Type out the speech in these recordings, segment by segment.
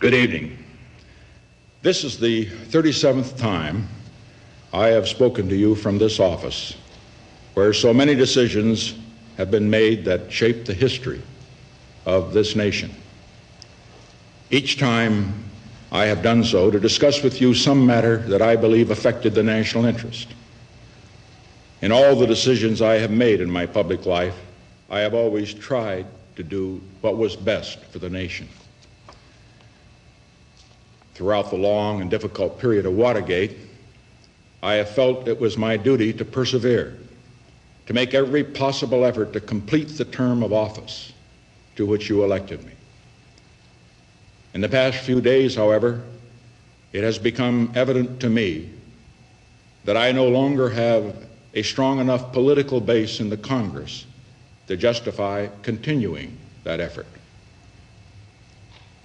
Good evening. This is the 37th time I have spoken to you from this office, where so many decisions have been made that shaped the history of this nation. Each time I have done so to discuss with you some matter that I believe affected the national interest. In all the decisions I have made in my public life, I have always tried to do what was best for the nation. Throughout the long and difficult period of Watergate, I have felt it was my duty to persevere, to make every possible effort to complete the term of office to which you elected me. In the past few days, however, it has become evident to me that I no longer have a strong enough political base in the Congress to justify continuing that effort.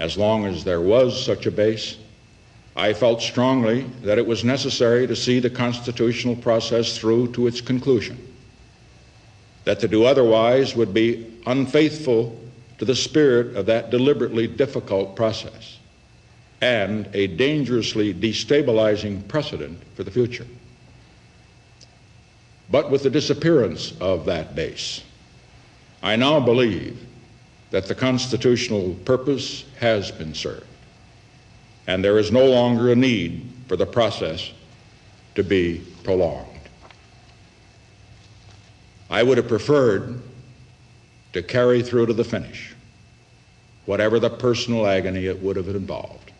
As long as there was such a base, I felt strongly that it was necessary to see the constitutional process through to its conclusion, that to do otherwise would be unfaithful to the spirit of that deliberately difficult process and a dangerously destabilizing precedent for the future. But with the disappearance of that base, I now believe that the constitutional purpose has been served, and there is no longer a need for the process to be prolonged. I would have preferred to carry through to the finish, whatever the personal agony it would have involved.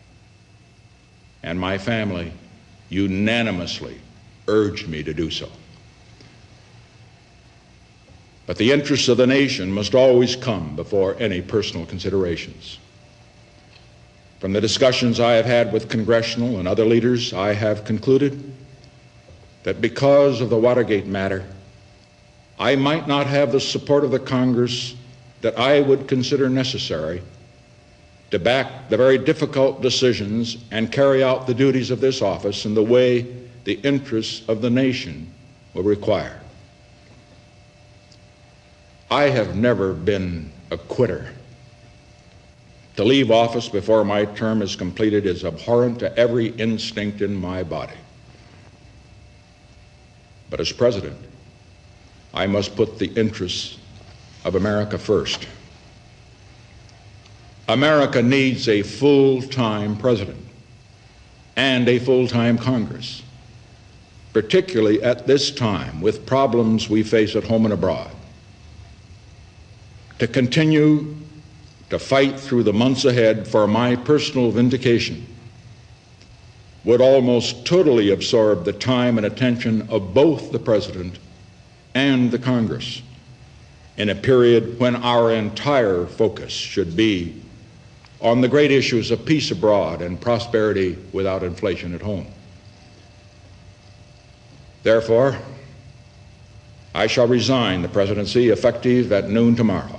And my family unanimously urged me to do so. But the interests of the nation must always come before any personal considerations. From the discussions I have had with congressional and other leaders, I have concluded that because of the Watergate matter, I might not have the support of the Congress that I would consider necessary to back the very difficult decisions and carry out the duties of this office in the way the interests of the nation will require. I have never been a quitter. To leave office before my term is completed is abhorrent to every instinct in my body. But as president, I must put the interests of America first. America needs a full-time president and a full-time Congress, particularly at this time with problems we face at home and abroad. To continue to fight through the months ahead for my personal vindication would almost totally absorb the time and attention of both the President and the Congress in a period when our entire focus should be on the great issues of peace abroad and prosperity without inflation at home. Therefore, I shall resign the presidency effective at noon tomorrow.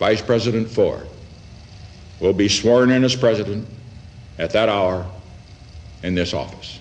Vice President Ford will be sworn in as president at that hour in this office.